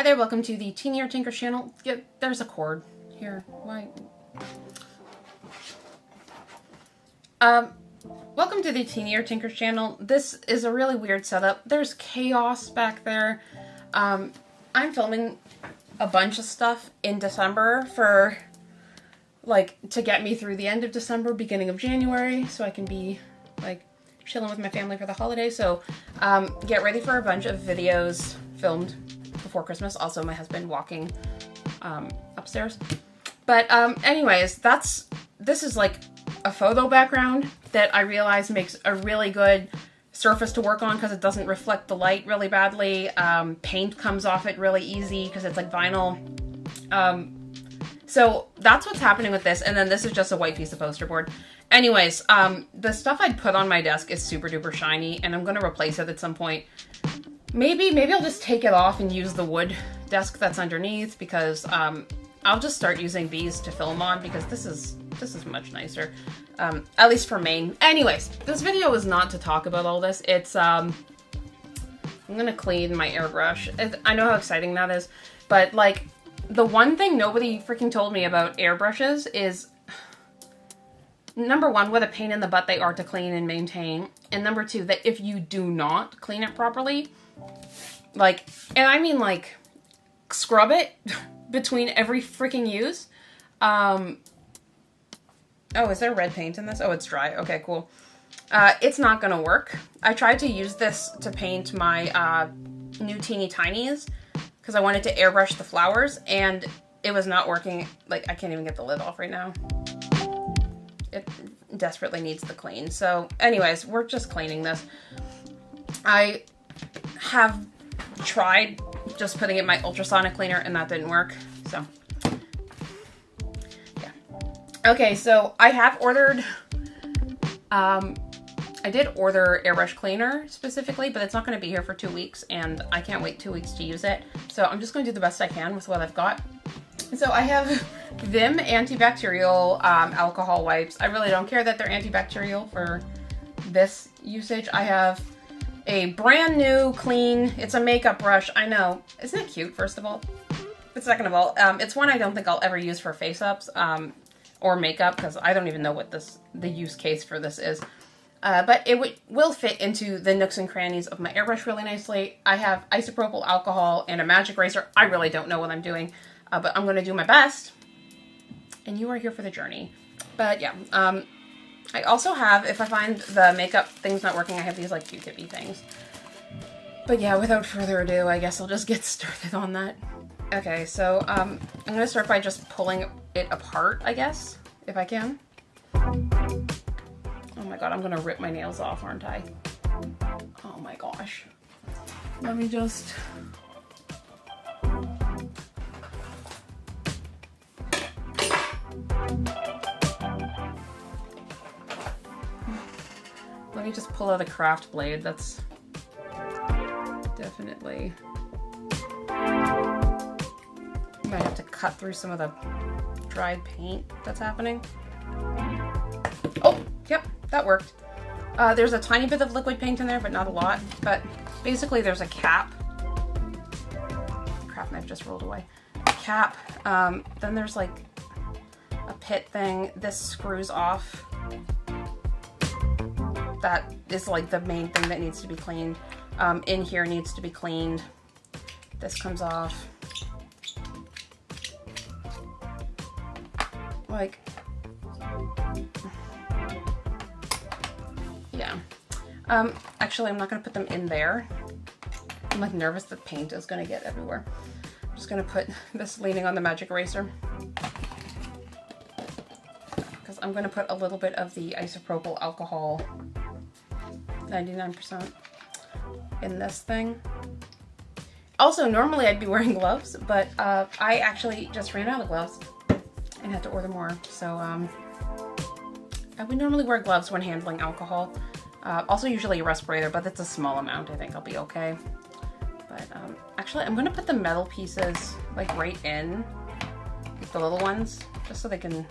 there, welcome to the Teeny Tinker channel. Yeah, there's a cord here. Why? Welcome to the Teeny Tinker channel. This is a really weird setup. There's chaos back there. I'm filming a bunch of stuff in December for, like, to get me through the end of December, beginning of January, so I can be, like, chilling with my family for the holidays. So, get ready for a bunch of videos filmed before Christmas. Also, my husband walking upstairs. But anyways, this is like a photo background that I realize makes a really good surface to work on because it doesn't reflect the light really badly. Paint comes off it really easy because it's like vinyl. So that's what's happening with this. And then this is just a white piece of poster board. Anyways, the stuff I'd put on my desk is super duper shiny and I'm going to replace it at some point. Maybe I'll just take it off and use the wood desk that's underneath because I'll just start using these to film on because this is much nicer, at least for Maine. Anyways, this video is not to talk about all this. It's I'm gonna clean my airbrush. I know how exciting that is, but like the one thing nobody freaking told me about airbrushes is number one, what a pain in the butt they are to clean and maintain, and number two, that if you do not clean it properly, like, and I mean like scrub it between every freaking use. Oh, is there red paint in this? Oh, it's dry. Okay, cool. It's not gonna work. I tried to use this to paint my new teeny tinies because I wanted to airbrush the flowers and it was not working. Like, I can't even get the lid off right now. It desperately needs the clean. So anyways, we're just cleaning this. I have tried just putting it in my ultrasonic cleaner and that didn't work. So yeah. Okay, so I have ordered, I did order airbrush cleaner specifically, but it's not going to be here for 2 weeks and I can't wait 2 weeks to use it. So I'm just going to do the best I can with what I've got. So I have Vim antibacterial alcohol wipes. I really don't care that they're antibacterial for this usage. I have a brand new clean, it's a makeup brush. I know, isn't it cute, first of all? But second of all, it's one I don't think I'll ever use for face-ups or makeup because I don't even know what the use case for this is. But it will fit into the nooks and crannies of my airbrush really nicely. I have isopropyl alcohol and a magic eraser. I really don't know what I'm doing, but I'm going to do my best. And you are here for the journey. But yeah, I also have, if I find the makeup thing's not working, I have these like Q-tippy things. But yeah, without further ado, I guess I'll just get started on that. Okay, so I'm going to start by just pulling it apart, I guess, if I can. Oh my god, I'm going to rip my nails off, aren't I? Oh my gosh. Let me just... Let me just pull out a craft blade. That's definitely... Might have to cut through some of the dried paint that's happening. Oh, yep, that worked. There's a tiny bit of liquid paint in there, but not a lot. But basically there's a cap. Craft knife just rolled away. A cap. Then there's like a pit thing. This screws off. That is like the main thing that needs to be cleaned. In here needs to be cleaned. This comes off. Like, yeah. Actually, I'm not gonna put them in there. I'm like nervous the paint is gonna get everywhere. I'm just gonna put this leaning on the magic eraser. Because I'm gonna put a little bit of the isopropyl alcohol, 99%, in this thing. Also, normally I'd be wearing gloves, but I actually just ran out of gloves and had to order more. So I would normally wear gloves when handling alcohol. Also usually a respirator, but it's a small amount. I think I'll be okay. But actually I'm gonna put the metal pieces like right in, like the little ones, just so they can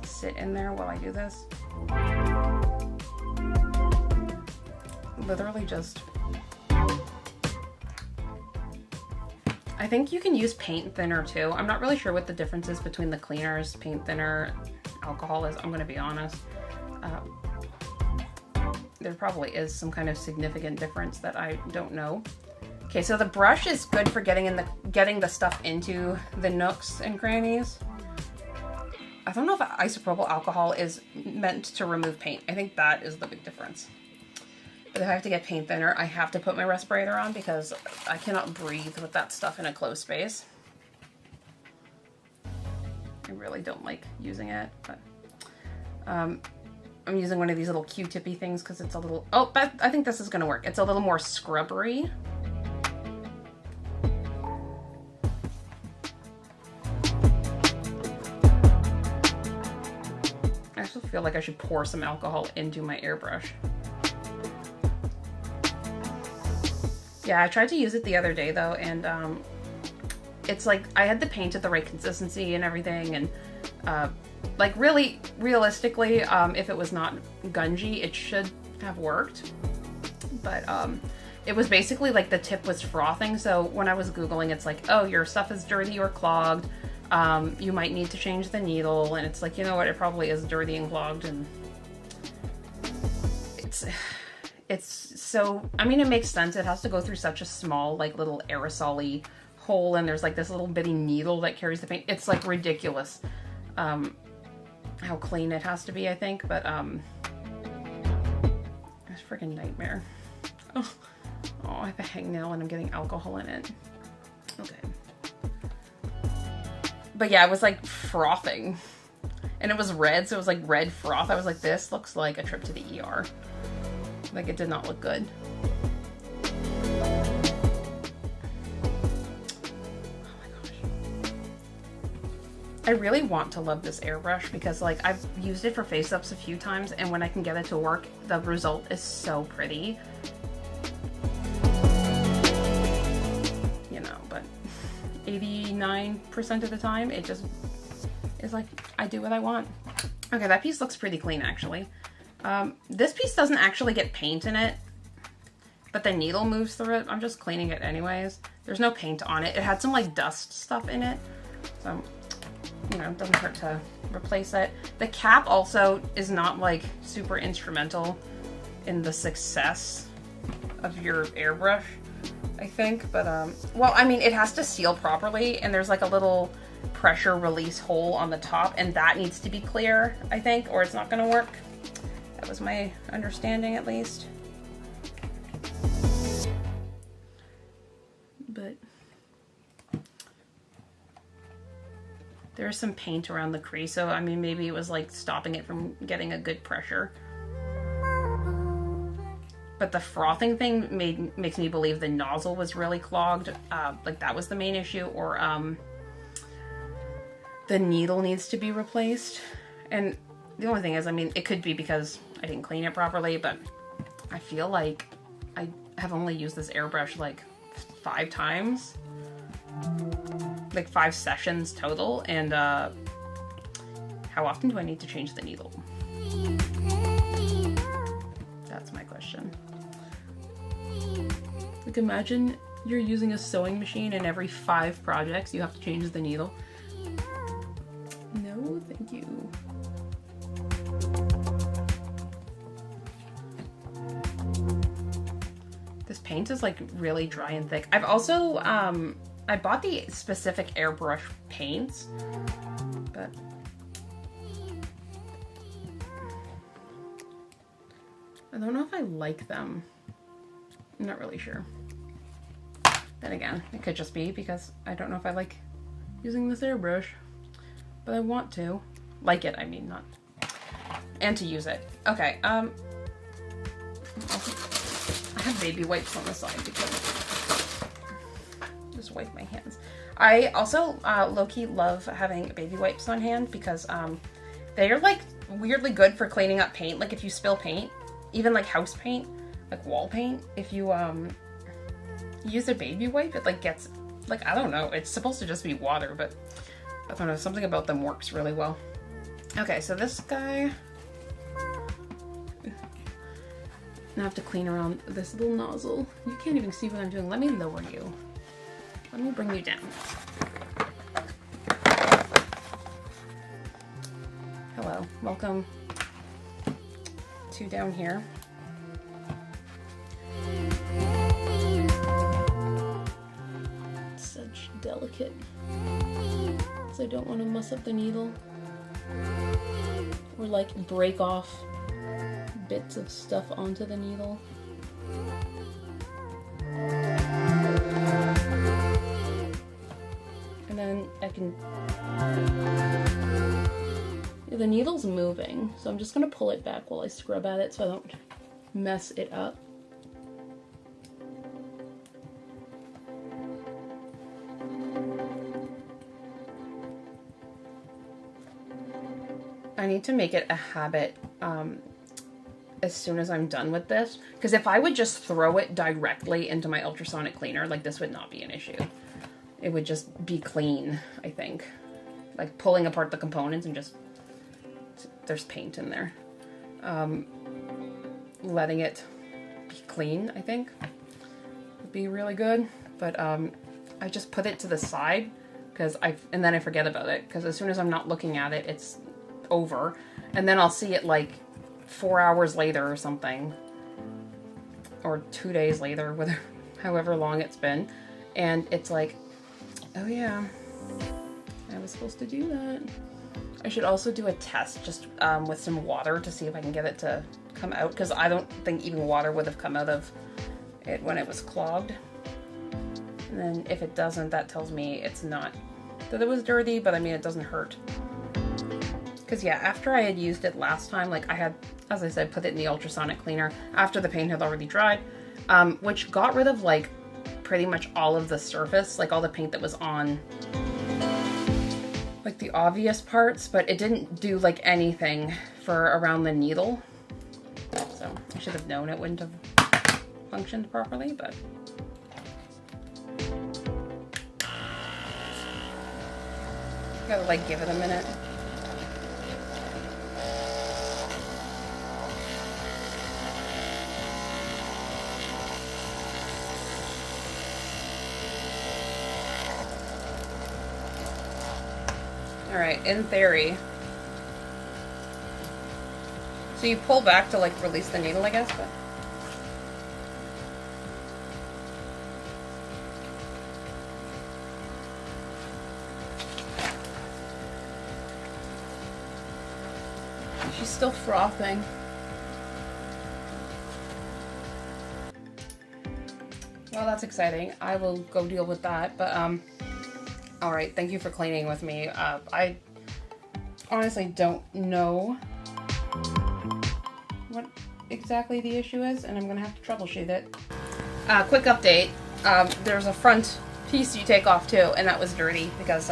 sit in there while I do this. Literally just I think you can use paint thinner too. I'm not really sure what the difference is between the cleaners, paint thinner, alcohol is. I'm gonna be honest. There probably is some kind of significant difference that I don't know. Okay, so the brush is good for getting the stuff into the nooks and crannies. I don't know if isopropyl alcohol is meant to remove paint. I think that is the big difference. But if I have to get paint thinner, I have to put my respirator on because I cannot breathe with that stuff in a closed space. I really don't like using it, but I'm using one of these little Q-tippy things because it's a little, oh, but I think this is gonna work. It's a little more scrubbery. I also feel like I should pour some alcohol into my airbrush. Yeah, I tried to use it the other day though, and it's like I had the paint at the right consistency and everything, and like really realistically, if it was not gungy, it should have worked. But it was basically like the tip was frothing, so when I was Googling, it's like, oh, your stuff is dirty or clogged. You might need to change the needle, and it's like, you know what, it probably is dirty and clogged, and it's so, I mean, it makes sense. It has to go through such a small, like, little aerosol-y hole, and there's like this little bitty needle that carries the paint. It's like ridiculous how clean it has to be, I think, but it's a freaking nightmare. Oh, I have a hangnail and I'm getting alcohol in it. Okay. But yeah, it was like frothing. And it was red, so it was like red froth. I was like, this looks like a trip to the ER. Like, it did not look good. Oh my gosh. I really want to love this airbrush because, like, I've used it for face-ups a few times, and when I can get it to work, the result is so pretty. You know, but 89% of the time, it just is like, I do what I want. Okay, that piece looks pretty clean, actually. This piece doesn't actually get paint in it, but the needle moves through it. I'm just cleaning it anyways. There's no paint on it. It had some like dust stuff in it, so, you know, it doesn't hurt to replace it. The cap also is not like super instrumental in the success of your airbrush, I think, but well, I mean, it has to seal properly, and there's like a little pressure release hole on the top, and that needs to be clear, I think, or it's not gonna work. That was my understanding, at least. But there's some paint around the crease, so I mean, maybe it was like stopping it from getting a good pressure. But the frothing thing makes me believe the nozzle was really clogged, like that was the main issue, or the needle needs to be replaced. And the only thing is, I mean, it could be because I didn't clean it properly, but I feel like I have only used this airbrush like 5 times, like 5 sessions total, and how often do I need to change the needle? That's my question. Like, imagine you're using a sewing machine and every 5 projects you have to change the needle. No, thank you. This paint is like really dry and thick. I've also, I bought the specific airbrush paints, but I don't know if I like them. I'm not really sure. Then again, it could just be because I don't know if I like using this airbrush, but I want to. Like it, I mean, not. And to use it. Okay, I have baby wipes on the side because just wipe my hands. I also low-key love having baby wipes on hand because they are like weirdly good for cleaning up paint. Like if you spill paint, even like house paint, like wall paint, if you use a baby wipe, it like gets, like, I don't know, it's supposed to just be water, but I don't know, something about them works really well. Okay, so this guy, now I have to clean around this little nozzle. You can't even see what I'm doing. Let me lower you. Let me bring you down. Hello, welcome to down here. Such delicate, because I don't want to mess up the needle or like break off bits of stuff onto the needle. And then I can, the needle's moving, so I'm just gonna pull it back while I scrub at it so I don't mess it up. I need to make it a habit as soon as I'm done with this, because if I would just throw it directly into my ultrasonic cleaner, like this would not be an issue. It would just be clean, I think. Like pulling apart the components and just, there's paint in there. Letting it be clean, I think, would be really good. But I just put it to the side, and then I forget about it, because as soon as I'm not looking at it, it's over. And then I'll see it like 4 hours later or something, or 2 days later, whether, however long it's been, and it's like, oh yeah, I was supposed to do that. I should also do a test just with some water to see if I can get it to come out, because I don't think even water would have come out of it when it was clogged. And then if it doesn't, that tells me it's not that it was dirty, but I mean, it doesn't hurt. Because yeah, after I had used it last time, like I had, as I said, put it in the ultrasonic cleaner after the paint had already dried, which got rid of like pretty much all of the surface, like all the paint that was on like the obvious parts, but it didn't do like anything for around the needle. So I should have known it wouldn't have functioned properly, but gotta like give it a minute. All right, in theory. So you pull back to like release the needle, I guess, but. She's still frothing. Well, that's exciting. I will go deal with that, but all right, thank you for cleaning with me. I honestly don't know what exactly the issue is, and I'm gonna have to troubleshoot it. Quick update, there's a front piece you take off too, and that was dirty because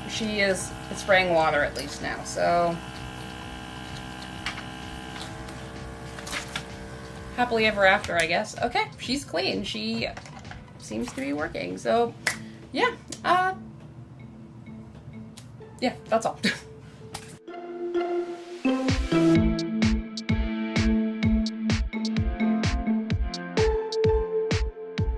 she is spraying water at least now, so happily ever after, I guess. Okay, she's clean. She seems to be working, so yeah, yeah, that's all.